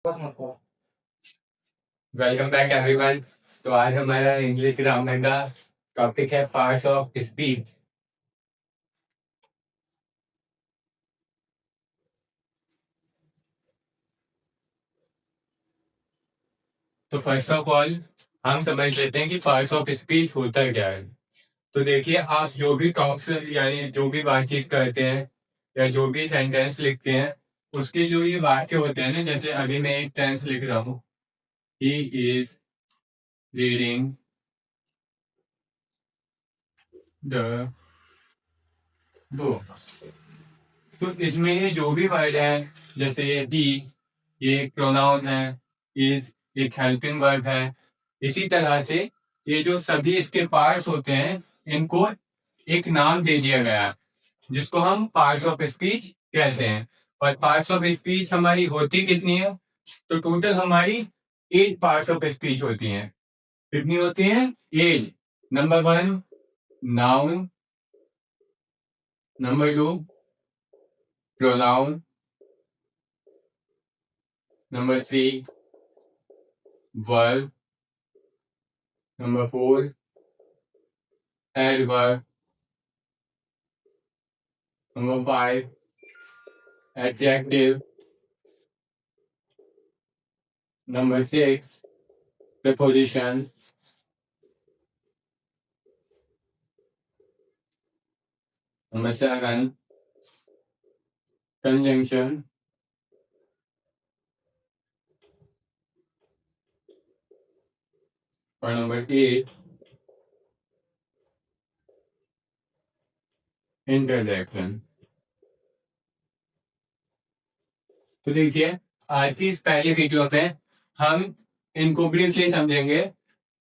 Welcome back everyone. तो आज हमारा इंग्लिश ग्रामर का टॉपिक है पार्ट्स ऑफ स्पीच। तो फर्स्ट ऑफ ऑल हम समझ लेते हैं कि पार्ट्स ऑफ स्पीच होता क्या है। तो देखिए, आप जो भी टॉक्स यानी जो भी बातचीत करते हैं या जो भी सेंटेंस लिखते हैं, उसके जो ये वाक्य होते हैं ना, जैसे अभी मैं एक टेंस लिख रहा हूँ, he is reading the book. तो इसमें ये जो भी वर्ड है, जैसे ये एक प्रोनाउन है, इज एक हेल्पिंग वर्ब है। इसी तरह से ये जो सभी इसके पार्ट्स होते हैं, इनको एक नाम दे दिया गया है, जिसको हम पार्ट्स ऑफ स्पीच कहते हैं। और पार्ट्स ऑफ स्पीच हमारी होती कितनी है? तो टोटल हमारी 8 पार्ट्स ऑफ स्पीच होती हैं। कितनी होती हैं? 8। Number 1 noun, number 2 pronoun, number 3 verb, number 4 adverb, number 5 adjective, number 6 preposition, number 7 conjunction, और number 8 interjection। तो देखिए, आज की इस पहली वीडियो में हम इनको ब्रीफली समझेंगे।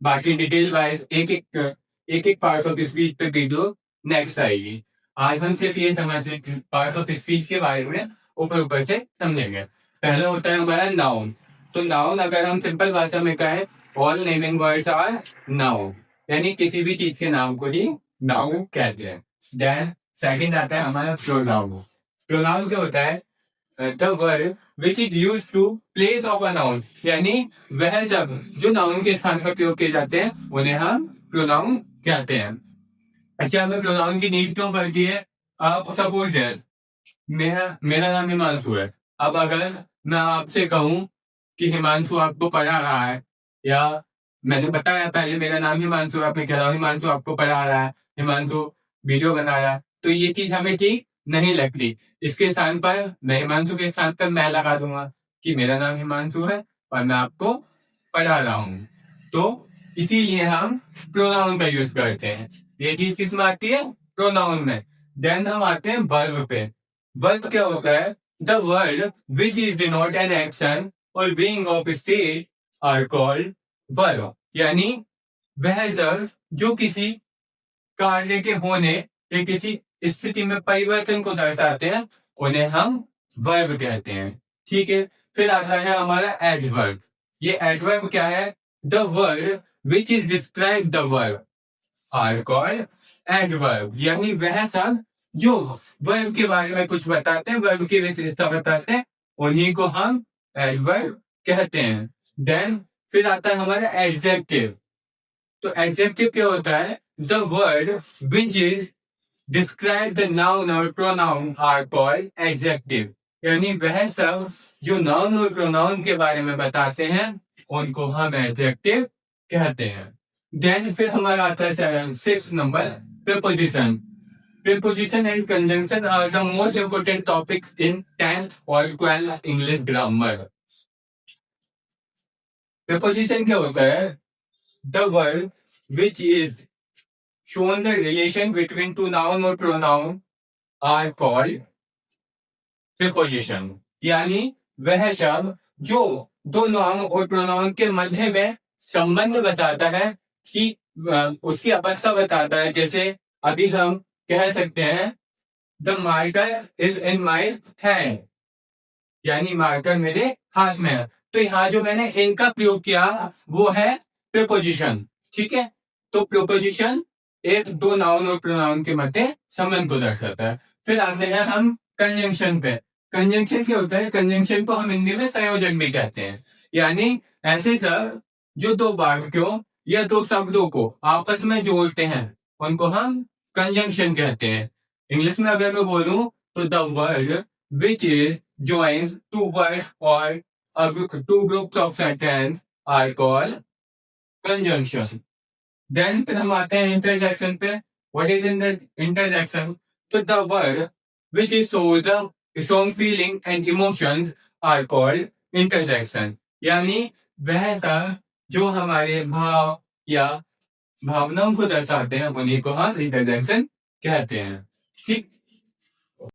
बाकी डिटेल वाइज एक एक पार्ट ऑफ स्पीच पे वीडियो नेक्स्ट आएगी। आज हम सिर्फ ये समझ पार्ट ऑफ स्पीच के बारे में ऊपर ऊपर से समझेंगे। पहला होता है हमारा नाउन। तो नाउन अगर हम सिंपल भाषा में कहें, all naming words are noun, यानी किसी भी चीज के नाम को ही नाउन कहते हैं। देन सेकंड आता है हमारा प्रोनाउन। प्रोनाउन क्या होता है? The word which is use to place of a noun, यानी वह शब्द जो नाउन के स्थान पर प्रयोग किए जाते हैं, उन्हें हम प्रोनाउन कहते हैं। अच्छा, हमें प्रोनाउन की नीड क्यों पड़ती है? आप सपोज दैट मेरा नाम हिमांशु है। अब अगर मैं आपसे कहूं कि हिमांशु आपको पढ़ा रहा है, या मैंने बताया पहले मेरा नाम हिमांशु, आपने कह रहा हिमांशु आपको पढ़ा रहा है, हिमांशु वीडियो बना रहा है, तो ये चीज हमें ठीक नहीं लगती। इसके स्थान पर मैं हिमांशु के स्थान पर मैं लगा दूंगा कि मेरा नाम हिमांशु है और मैं आपको पढ़ा रहा हूं। तो इसीलिए हम प्रोनाउन का यूज करते हैं। ये चीज किस में आती है? प्रोनाउन में। देन हम आते हैं वर्ब पे। वर्ब क्या होता है? The word which is denote an action और being of state are called verb, यानी वह शब्द जो किसी कार्य के होने या किसी स्थिति में परिवर्तन को दर्शाते हैं, उन्हें हम वर्ब कहते हैं। ठीक है, फिर आता है हमारा एडवर्ब। ये एडवर्ब क्या है? The word which is describe the verb are called adverb, यानी वह शब्द जो वर्ब के बारे में कुछ बताते हैं, वर्ब की विशेषता बताते हैं, उन्हीं को हम एडवर्ब कहते हैं। देन फिर आता है हमारा एडजेक्टिव। तो एडजेक्टिव क्या होता है? The word which is describe the noun और प्रोनाउन आर कॉल्ड एडजेक्टिव, यानी वह सब जो नाउन और प्रोनाउन के बारे में बताते हैं, उनको हम एडजेक्टिव कहते हैं। देन फिर हमारा आता है 6 नंबर preposition. Preposition and conjunction are the most important topics in 10th और 12th इंग्लिश ग्रामर। प्रीपोजिशन क्या होता है? The word which is shown the relation between two noun or pronoun are called preposition, यानी वह शब्द जो दो नाउन और प्रोनाउन के मध्य में संबंध बताता है, कि उसकी अवस्था बताता है। जैसे अभी हम कह सकते हैं the marker is in my hand, यानी मार्कर मेरे हाथ में है। तो यहाँ जो मैंने इनका प्रयोग किया वो है प्रीपोजिशन। ठीक है, तो प्रीपोजिशन एक दो नाउन और प्रोनाउन के मध्य संबंध को दर्शाता है। फिर आते हैं हम कंजंक्शन पे। कंजंक्शन क्या होता है? कंजंक्शन को हम हिंदी में संयोजन भी कहते हैं। यानी ऐसे शब्द जो दो वाक्यों या दो शब्दों को आपस में जोड़ते हैं उनको हम कंजंक्शन कहते हैं। इंग्लिश में अगर मैं बोलूं तो the word which is joins two words or two groups of sentence are called conjunction. Then फिर हम आते हैं interjection पे। What is in the interjection? So the word which is shows the strong feeling and emotions are called interjection. यानी वह सब जो हमारे भाव या भावनाओं को दर्शाते हैं उन्हीं को हम interjection कहते हैं। ठीक।